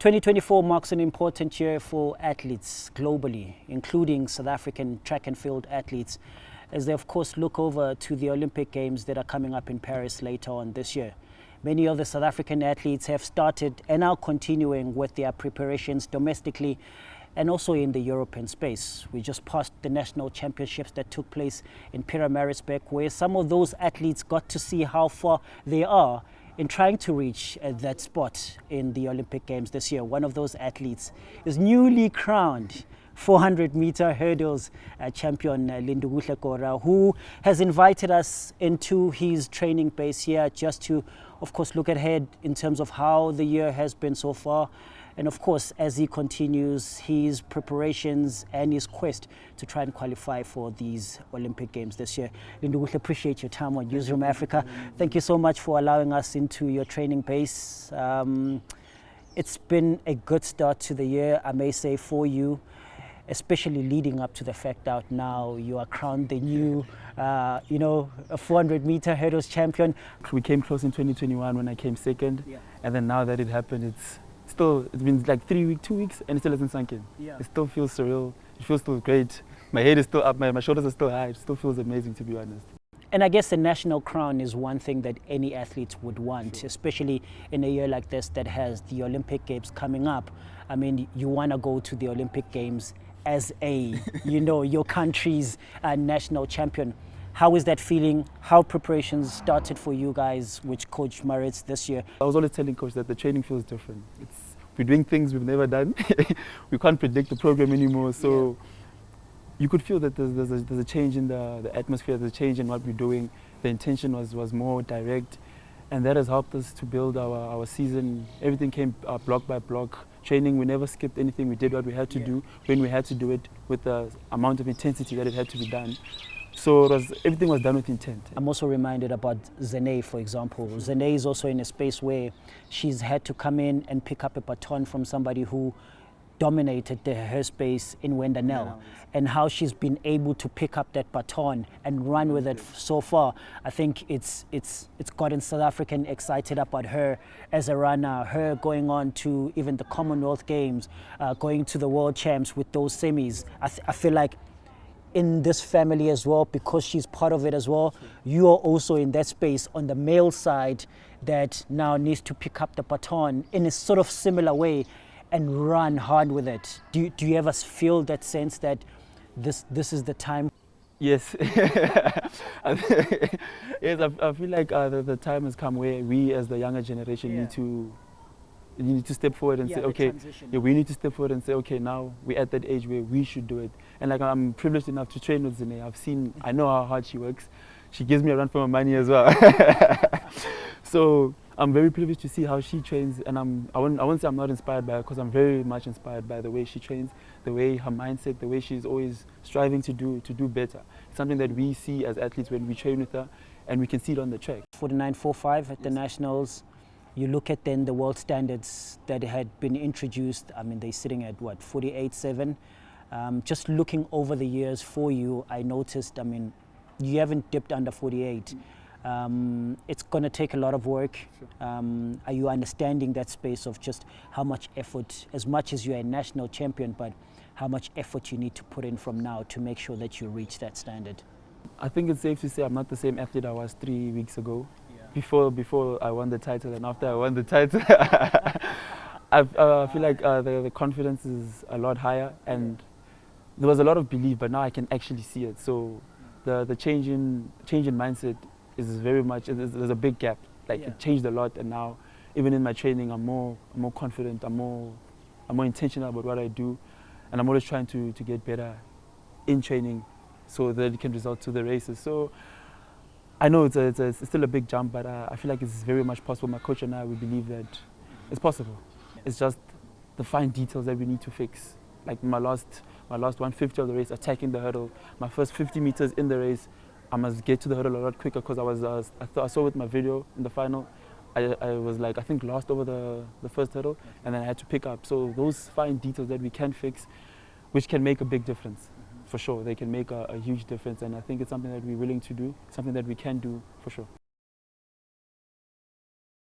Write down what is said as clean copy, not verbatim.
2024 marks an important year for athletes globally, including South African track and field athletes, as they of course look over to the Olympic Games that are coming up in Paris later on this year. Many of the South African athletes have started and are continuing with their preparations domestically and also in the European space. We just passed the national championships that took place in Pietermaritzburg, where some of those athletes got to see how far they are in trying to reach that spot in the Olympic Games this year. One of those athletes is newly crowned 400-meter hurdles champion Lindukuhle Gora, who has invited us into his training base here just to, of course, look ahead in terms of how the year has been so far. And of course, as he continues his preparations and his quest to try and qualify for these Olympic Games this year. Lindukuhle, appreciate your time on Newzroom Afrika. Thank you so much for allowing us into your training base. It's been a good start to the year, I may say, for you, especially leading up to the fact that now you are crowned the new, a 400-meter hurdles champion. We came close in 2021 when I came second, and then now that it happened, it's been like 2 weeks, and it still hasn't sunk in. It still feels surreal. It feels still great. My head is still up. My shoulders are still high. It still feels amazing, to be honest. And I guess the national crown is one thing that any athlete would want, especially in a year like this that has the Olympic Games coming up. I mean, you want to go to the Olympic Games as a, your country's national champion. How is that feeling? How preparations started for you guys with Coach Maritz this year? I was always telling Coach that the training feels different. We're doing things we've never done. We can't predict the program anymore, so you could feel that there's a change in the atmosphere, there's a change in what we're doing. The intention was more direct, and that has helped us to build our season. Everything came block by block. Training, we never skipped anything. We did what we had to do when we had to do it, with the amount of intensity that it had to be done. So everything was done with intent. I'm also reminded about Zene, for example. Zene is also in a space where she's had to come in and pick up a baton from somebody who dominated her space in Wendanel, and how she's been able to pick up that baton and run with it so far. I think it's gotten South African excited about her as a runner, her going on to even the Commonwealth Games, going to the World Champs with those semis. I feel like in this family as well, because she's part of it as well, you are also in that space on the male side that now needs to pick up the baton in a sort of similar way and run hard with it. Do you ever feel that sense that this is the time? Yes. Yes, I feel like the time has come where we as the younger generation need to step forward and say, okay, we need to step forward and say, okay, now we're at that age where we should do it. And like, I'm privileged enough to train with Zene. I know how hard she works. She gives me a run for my money as well. So I'm very privileged to see how she trains, and I won't say I'm not inspired by her, because I'm very much inspired by the way she trains, the way her mindset, the way she's always striving to do better. It's something that we see as athletes when we train with her, and we can see it on the track. 49.45 at the Nationals. You look at then the world standards that had been introduced. I mean, they're sitting at what, 48.7. Just looking over the years for you, I noticed, I mean, you haven't dipped under 48. It's going to take a lot of work. Are you understanding that space of just how much effort, as much as you're a national champion, but how much effort you need to put in from now to make sure that you reach that standard? I think it's safe to say I'm not the same athlete I was 3 weeks ago. Before I won the title and after I won the title. I feel like the confidence is a lot higher, and there was a lot of belief, but now I can actually see it. So the change in mindset is very much, there's a big gap. Like it changed a lot, and now even in my training I'm more confident, I'm more intentional about what I do, and I'm always trying to get better in training so that it can result to the races. So I know it's still a big jump, but I feel like it's very much possible. My coach and I, we believe that it's possible. It's just the fine details that we need to fix. Like my last 150 of the race, attacking the hurdle. My first 50 meters in the race, I must get to the hurdle a lot quicker, because I saw with my video in the final, I was like, I think last over the first hurdle, and then I had to pick up. So those fine details that we can fix, which can make a big difference. For sure, they can make a huge difference, and I think it's something that we're willing to do, something that we can do for sure.